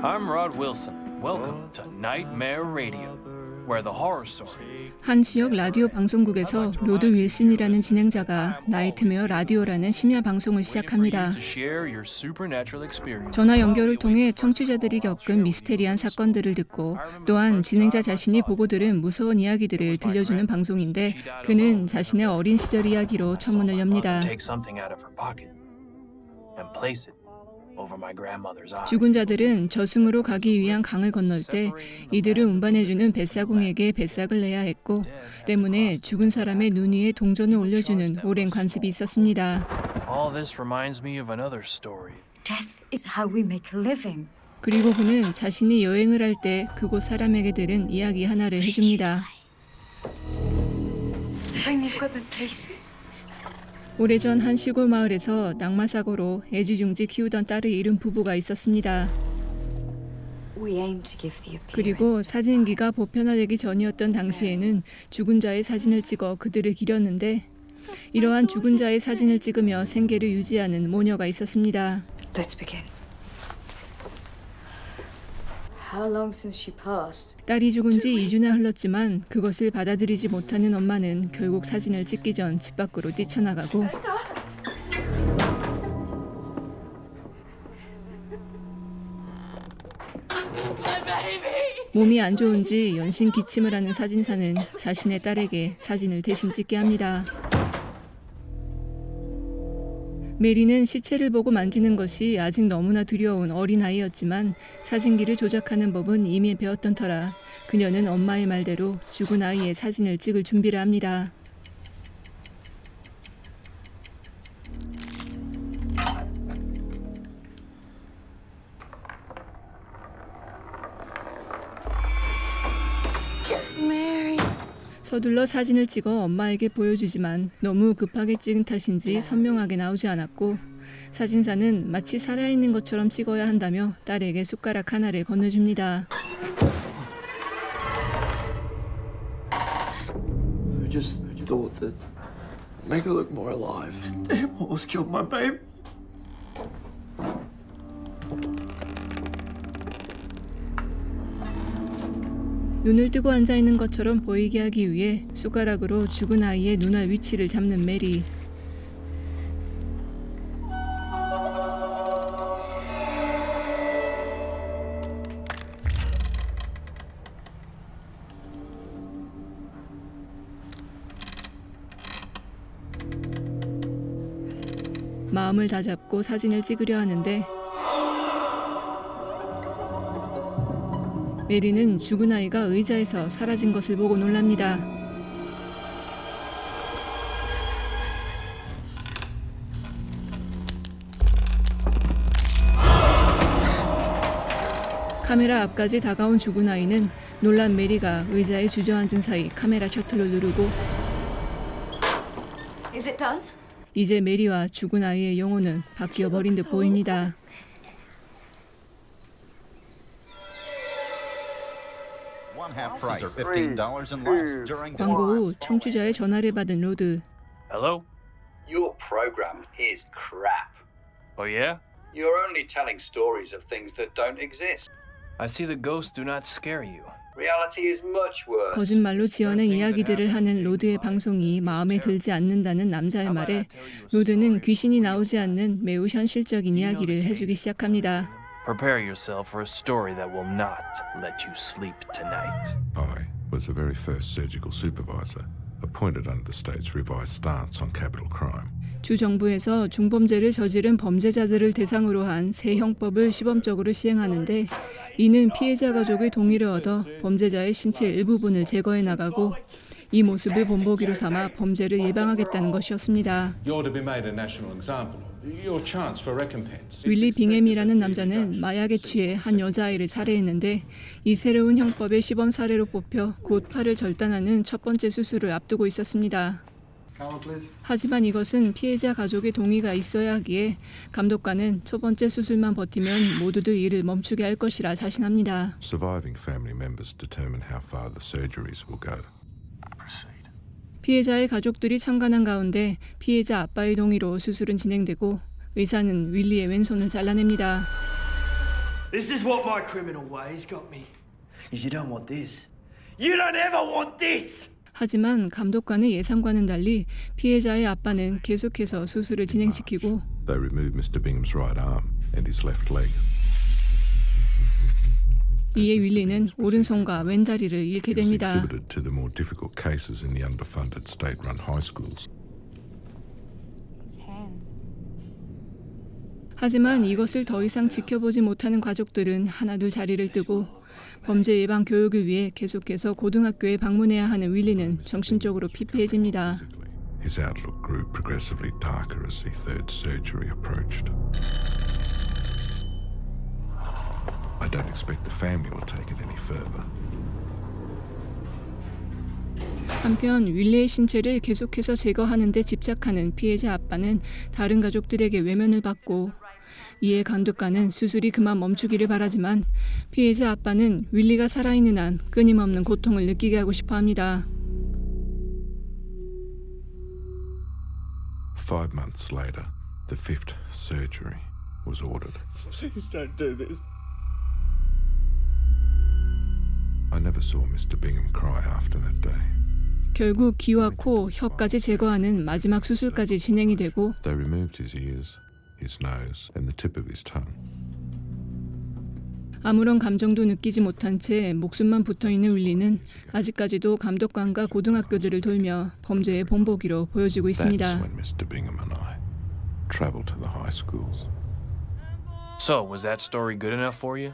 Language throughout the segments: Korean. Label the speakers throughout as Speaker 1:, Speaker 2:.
Speaker 1: I'm Rod Wilson. Welcome to Nightmare Radio, where the horror story.
Speaker 2: 한 지역 라디오 방송국에서 로드 윌슨이라는 진행자가 나이트메어 라디오라는 심야 방송을 시작합니다.
Speaker 1: To share your supernatural experience.
Speaker 2: 전화 연결을 통해 청취자들이 겪은 미스테리한 사건들을 듣고 또한 진행자 자신이 보고 들은 무서운 이야기들을 들려주는 방송인데 그는 자신의 어린 시절 이야기로 천문을 엽니다.
Speaker 1: Take something out of her pocket and place it over my grandmother's eye.
Speaker 2: 죽은 자들은 저승으로 가기 위한 강을 건널 때 이들을 운반해주는 뱃사공에게 뱃삭을 내야 했고 때문에 죽은 사람의 눈 위에 동전을 올려주는 오랜 관습이 있었습니다.
Speaker 1: All this reminds me of another story.
Speaker 3: Death is how we make a living.
Speaker 2: 그리고 그는 자신이 여행을 할 때 그곳 사람에게 들은 이야기 하나를 해줍니다.
Speaker 3: Bring the equipment, please.
Speaker 2: 오래전 한 시골 마을에서 낙마사고로 애지중지 키우던 딸을 잃은 부부가 있었습니다.
Speaker 3: We aim to give the
Speaker 2: 그리고
Speaker 3: appearance.
Speaker 2: 사진기가 보편화되기 전이었던 당시에는 죽은 자의 사진을 찍어 그들을 기렸는데 이러한 죽은 자의 사진을 찍으며 생계를 유지하는 모녀가 있었습니다.
Speaker 3: Let's begin. How long since she passed?
Speaker 2: 딸이 죽은 지 2주나 흘렀지만 그것을 받아들이지 못하는 엄마는 결국 사진을 찍기 전 집 밖으로 뛰쳐나가고 몸이 안 좋은지 연신 기침을 하는 사진사는 자신의 딸에게 사진을 대신 찍게 합니다. 메리는 시체를 보고 만지는 것이 아직 너무나 두려운 어린아이였지만 사진기를 조작하는 법은 이미 배웠던 터라 그녀는 엄마의 말대로 죽은 아이의 사진을 찍을 준비를 합니다.
Speaker 3: Mary.
Speaker 2: 서둘러 사진을 찍어 엄마에게 보여주지만 너무 급하게 찍은 탓인지 선명하게 나오지 않았고 사진사는 마치 살아있는 것처럼 찍어야 한다며 딸에게 숟가락 하나를 건네줍니다.
Speaker 4: I just thought that make her look more alive. Damn horse killed my baby.
Speaker 2: 눈을 뜨고 앉아있는 것처럼 보이게 하기 위해 숟가락으로 죽은 아이의 눈알 위치를 잡는 메리. 마음을 다잡고 사진을 찍으려 하는데 메리는 죽은 아이가 의자에서 사라진 것을 보고 놀랍니다. 카메라 앞까지 다가온 죽은 아이는 놀란 메리가 의자에 주저앉은 사이 카메라 셔터를 누르고
Speaker 3: Is it done?
Speaker 2: 이제 메리와 죽은 아이의 영혼은 바뀌어 버린 듯 보입니다.
Speaker 5: One half price, $15 and less during
Speaker 2: 광고 후 청취자의 전화를 받은 로드.
Speaker 1: Hello?
Speaker 6: Your program is crap.
Speaker 1: Oh yeah?
Speaker 6: You're only telling stories of things that don't exist.
Speaker 1: I see the ghosts do not scare you.
Speaker 6: Reality is much worse.
Speaker 2: 거짓말로 지어낸 이야기들을 하는 로드의 방송이 마음에 들지 않는다는 남자의 말에 로드는 귀신이 나오지 않는 매우 현실적인 이야기를 해주기 시작합니다.
Speaker 1: Prepare yourself for a story that will not let you sleep tonight.
Speaker 7: I was the very first surgical supervisor appointed under the state's revised stance on capital crime.
Speaker 2: 주 정부에서 중범죄를 저지른 범죄자들을 대상으로 한 새 형법을 시범적으로 시행하는데 이는 피해자 가족의 동의를 얻어 범죄자의 신체 일부분을 제거해 나가고 이 모습을 본보기로 삼아 범죄를 예방하겠다는 것이었습니다.
Speaker 8: You're to be made a national example of. Your chance for recompense.
Speaker 2: 윌리 빙햄이라는 남자는 마약에 취해 한 여자아이를 살해했는데 이 새로운 형법의 시범 사례로 뽑혀 곧 팔을 절단하는 첫 번째 수술을 앞두고 있었습니다. 하지만 이것은 피해자 가족의 동의가 있어야 하기에 감독관은 첫 번째 수술만 버티면 모두들 일을 멈추게 할 것이라 자신합니다.
Speaker 7: Surviving family members determine how far the surgeries will go.
Speaker 2: 피해자의 가족들이 참관한 가운데 피해자 아빠의 동의로 수술은 진행되고 의사는 윌리의 왼손을 잘라냅니다.
Speaker 9: This is what my criminal ways got me. Is you don't want this. You don't ever want this!
Speaker 2: 하지만 감독관의 예상과는 달리 피해자의 아빠는 계속해서 수술을 진행시키고
Speaker 7: They removed Mr. Bingham's right arm and his left leg.
Speaker 2: 이에 윌리는 오른손과 왼다리를 잃게
Speaker 7: He was
Speaker 2: 됩니다.
Speaker 7: exhibited to the more difficult cases in the underfunded state-run high schools.
Speaker 2: 하지만 이것을 더 이상 지켜보지 못하는 가족들은 하나둘 자리를 뜨고 범죄 예방 교육을 위해 계속해서 고등학교에 방문해야 하는 윌리는 정신적으로 피폐해집니다.
Speaker 7: His outlook grew progressively darker as the third surgery approached. I don't expect the family will take it any further.
Speaker 2: 한편 윌리의 신체를 계속해서 제거하는 데 집착하는 피해자 아빠는 다른 가족들에게 외면을 받고 이에 감독관은 수술이 그만 멈추기를 바라지만 피해자 아빠는 윌리가 살아있는 한 끊임없는 고통을 느끼게 하고 싶어 합니다.
Speaker 7: 5 months later, the 5th surgery was ordered.
Speaker 9: Please don't do this.
Speaker 7: I never saw Mr. Bingham cry after that day.
Speaker 2: 결국 귀와 코, 혀까지 제거하는 마지막 수술까지 진행이 되고
Speaker 7: They removed his ears, his nose, and the tip of his tongue.
Speaker 2: 아무런 감정도 느끼지 못한 채 목숨만 붙어있는 윌리는 아직까지도 감독관과 고등학교들을 돌며 범죄의 본보기로 보여지고
Speaker 7: That's
Speaker 2: 있습니다.
Speaker 7: when Mr. Bingham and I travelled to the high schools.
Speaker 1: So, was that story good enough for you?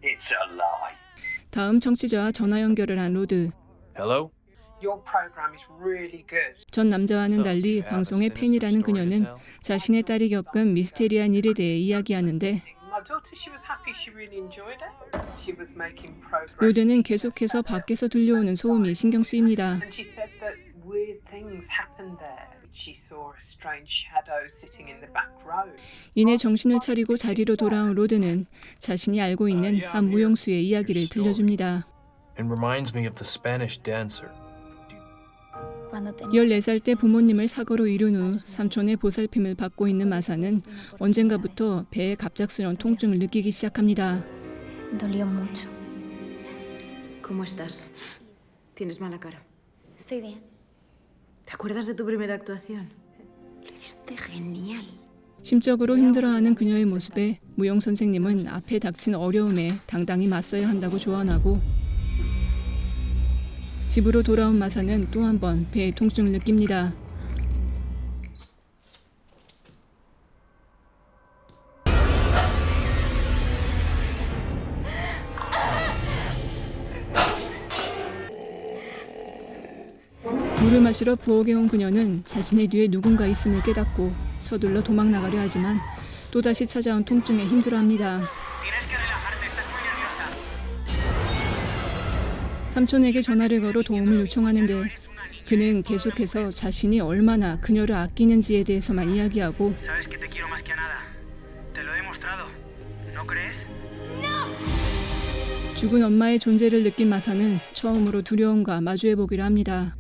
Speaker 6: It's a lie.
Speaker 2: 다음 청취자와 전화 연결을 한 로드.
Speaker 1: Hello?
Speaker 10: Your program is really good.
Speaker 2: 전 남자와는 달리 방송의 팬이라는 그녀는 자신의 딸이 겪은 미스테리한 일에 대해 이야기하는데
Speaker 10: My daughter, she was happy. She really enjoyed it. She was making progress.
Speaker 2: 로드는 계속해서 밖에서 들려오는 소음이 신경 쓰입니다.
Speaker 10: And she said that weird things happened there. She saw a strange shadow sitting in the back row.
Speaker 2: 이내 정신을 차리고 자리로 돌아온 로드는 자신이 알고 있는 한 무용수의 이야기를 들려줍니다.
Speaker 1: It reminds me of the Spanish dancer.
Speaker 2: 14살 때 부모님을 사고로 잃은 후 삼촌의 보살핌을 받고 있는 마사는 언젠가부터 배에 갑작스러운 통증을 느끼기 시작합니다.
Speaker 3: Dolió mucho. ¿Cómo estás? Tienes mala cara. Estoy bien. ¿Te acuerdas de tu primera actuación? Lo hiciste genial.
Speaker 2: 심적으로 힘들어하는 그녀의 모습에 무용 선생님은 앞에 닥친 어려움에 당당히 맞서야 한다고 조언하고 집으로 돌아온 마사는 또 한 번 배의 통증을 느낍니다. 물을 마시러 부엌에 온 그녀는 자신의 뒤에 누군가 있음을 깨닫고 서둘러 도망 나가려 하지만 또다시 찾아온 통증에 힘들어합니다. 삼촌에게 전화를 걸어 도움을 요청하는데 그는 계속해서 자신이 얼마나 그녀를 아끼는지에 대해서만 이야기하고
Speaker 9: Sabes que te quiero más que a nada. Te lo he demostrado. ¿No crees?
Speaker 2: 죽은 엄마의 존재를 느낀 마사는 처음으로 두려움과 마주해보기로 합니다.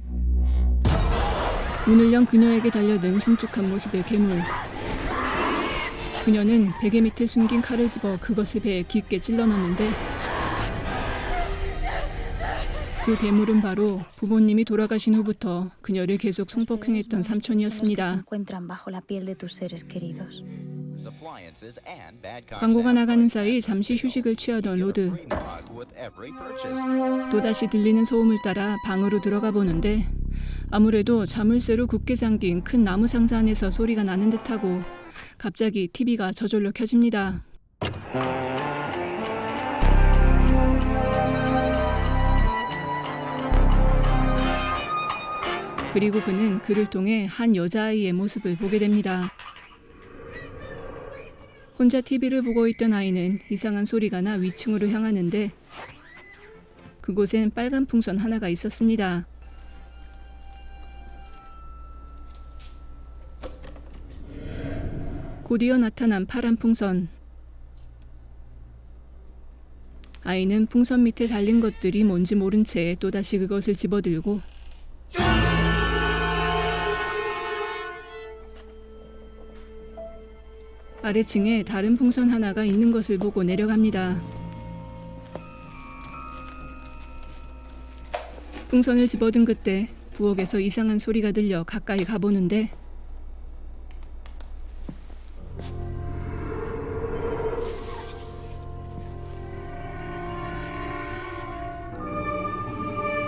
Speaker 2: 문을 연 그녀에게 달려든 흉측한 모습의 괴물. 그녀는 베개 밑에 숨긴 칼을 집어 그것을 배에 깊게 찔러 넣는데 그 괴물은 바로 부모님이 돌아가신 후부터 그녀를 계속 성폭행했던 삼촌이었습니다. 광고가 나가는 사이 잠시 휴식을 취하던 로드. 또다시 들리는 소음을 따라 방으로 들어가 보는데 아무래도 자물쇠로 굳게 잠긴 큰 나무 상자 안에서 소리가 나는 듯하고 갑자기 TV가 저절로 켜집니다. 그리고 그는 그를 통해 한 여자아이의 모습을 보게 됩니다. 혼자 TV를 보고 있던 아이는 이상한 소리가 나 위층으로 향하는데 그곳엔 빨간 풍선 하나가 있었습니다. 곧이어 나타난 파란 풍선. 아이는 풍선 밑에 달린 것들이 뭔지 모른 채 또다시 그것을 집어들고 아래층에 다른 풍선 하나가 있는 것을 보고 내려갑니다. 풍선을 집어든 그때 부엌에서 이상한 소리가 들려 가까이 가보는데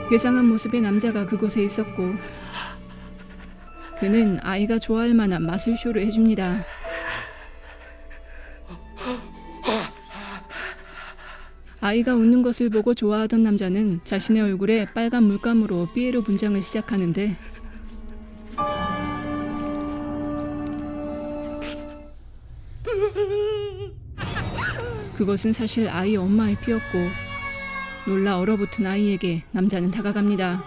Speaker 2: 괴상한 모습의 남자가 그곳에 있었고 그는 아이가 좋아할 만한 마술쇼를 해줍니다. 아이가 웃는 것을 보고 좋아하던 남자는 자신의 얼굴에 빨간 물감으로 삐에로 분장을 시작하는데 그것은 사실 아이의 엄마의 피였고 놀라 얼어붙은 아이에게 남자는 다가갑니다.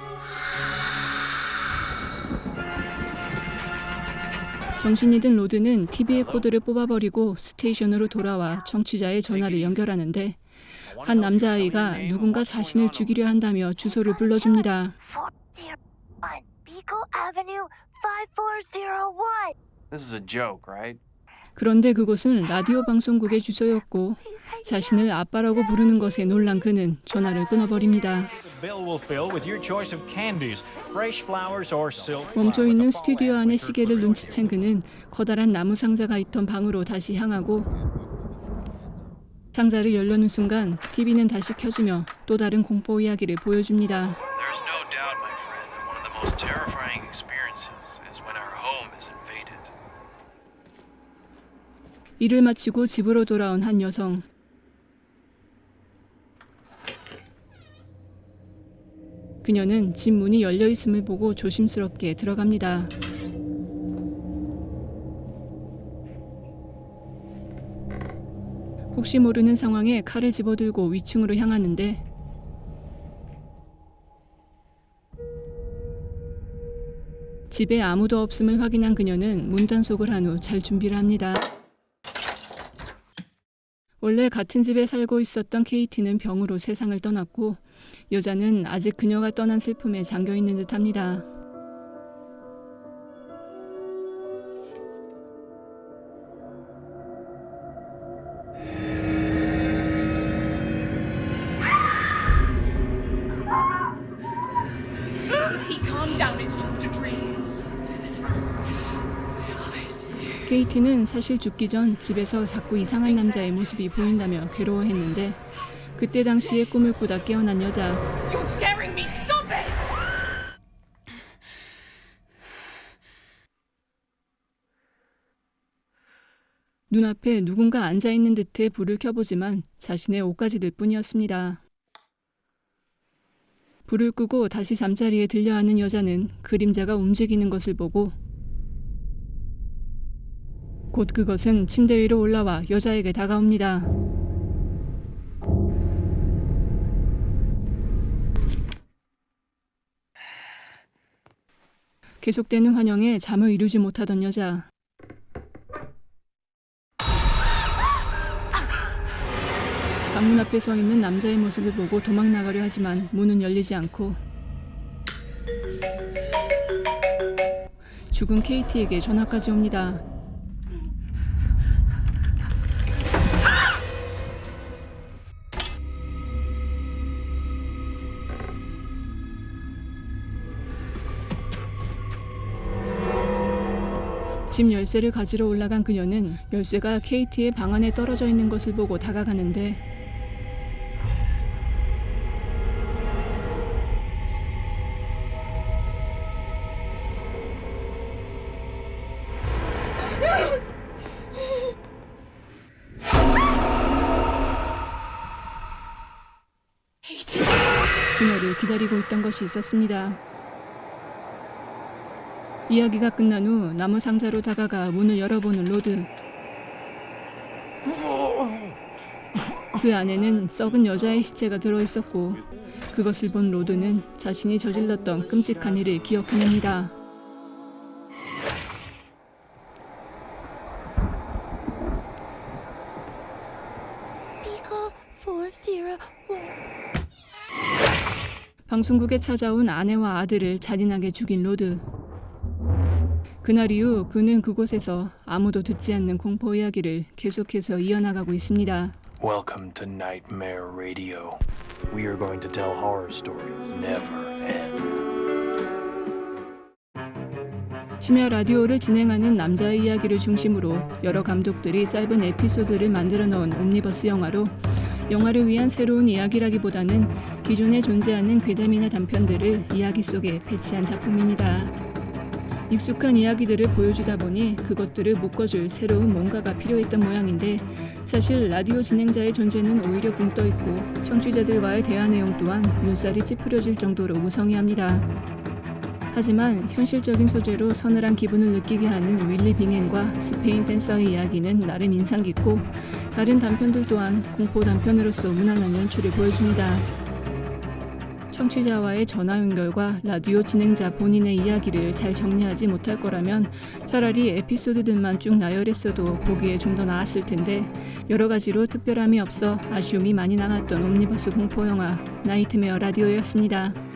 Speaker 2: 정신이 든 로드는 TV의 코드를 뽑아버리고 스테이션으로 돌아와 청취자의 전화를 연결하는데 한 남자아이가 누군가 자신을 죽이려 한다며 주소를 불러줍니다.
Speaker 1: This is a joke, right?
Speaker 2: 그런데 그곳은 라디오 방송국의 주소였고 자신을 아빠라고 부르는 것에 놀란 그는 전화를 끊어버립니다. 멈춰있는 스튜디오 안의 시계를 눈치챈 그는 커다란 나무 상자가 있던 방으로 다시 향하고 상자를 열려는 순간 TV는 다시 켜지며 또 다른 공포 이야기를 보여줍니다.
Speaker 1: There's no doubt, my friend, that one of the most terrifying experiences is when our home is invaded.
Speaker 2: 일을 마치고 집으로 돌아온 한 여성. 그녀는 집 문이 열려 있음을 보고 조심스럽게 들어갑니다. 혹시 모르는 상황에 칼을 집어들고 위층으로 향하는데 집에 아무도 없음을 확인한 그녀는 문단속을 한 후 잘 준비를 합니다. 원래 같은 집에 살고 있었던 KT는 병으로 세상을 떠났고 여자는 아직 그녀가 떠난 슬픔에 잠겨있는 듯합니다. KT는 사실 죽기 전 집에서 자꾸 이상한 남자의 모습이 보인다며 괴로워했는데 그때 당시에 꿈을 꾸다 깨어난 여자. 눈앞에 누군가 앉아있는 듯해 불을 켜보지만 자신의 옷가지들 뿐이었습니다. 불을 끄고 다시 잠자리에 들려앉는 여자는 그림자가 움직이는 것을 보고 곧 그것은 침대 위로 올라와 여자에게 다가옵니다. 계속되는 환영에 잠을 이루지 못하던 여자. 방문 앞에 서 있는 남자의 모습을 보고 도망 나가려 하지만 문은 열리지 않고 죽은 KT에게 전화까지 옵니다. 집 열쇠를 가지러 올라간 그녀는 열쇠가 KT의 방 안에 떨어져 있는 것을 보고 다가가는데 그녀를 기다리고 있던 것이 있었습니다. 이야기가 끝난 후 나무 상자로 다가가 문을 열어보는 로드. 그 안에는 썩은 여자의 시체가 들어있었고 그것을 본 로드는 자신이 저질렀던 끔찍한 일을 기억해냅니다. 방송국에 찾아온 아내와 아들을 잔인하게 죽인 로드. 그날 이후 그는 그곳에서 아무도 듣지 않는 공포 이야기를 계속해서 이어나가고 있습니다.
Speaker 1: Welcome to Nightmare Radio. We are going to tell horror stories never end.
Speaker 2: 심야 라디오를 진행하는 남자의 이야기를 중심으로 여러 감독들이 짧은 에피소드를 만들어 넣은 옴니버스 영화로 영화를 위한 새로운 이야기라기보다는 기존에 존재하는 괴담이나 단편들을 이야기 속에 배치한 작품입니다. 익숙한 이야기들을 보여주다 보니 그것들을 묶어줄 새로운 뭔가가 필요했던 모양인데 사실 라디오 진행자의 존재는 오히려 붕 떠있고 청취자들과의 대화 내용 또한 눈살이 찌푸려질 정도로 무성의합니다. 하지만 현실적인 소재로 서늘한 기분을 느끼게 하는 윌리 빙햄과 스페인 댄서의 이야기는 나름 인상 깊고 다른 단편들 또한 공포 단편으로서 무난한 연출을 보여줍니다. 청취자와의 전화 연결과 라디오 진행자 본인의 이야기를 잘 정리하지 못할 거라면 차라리 에피소드들만 쭉 나열했어도 보기에 좀 더 나았을 텐데 여러 가지로 특별함이 없어 아쉬움이 많이 남았던 옴니버스 공포 영화 나이트메어 라디오였습니다.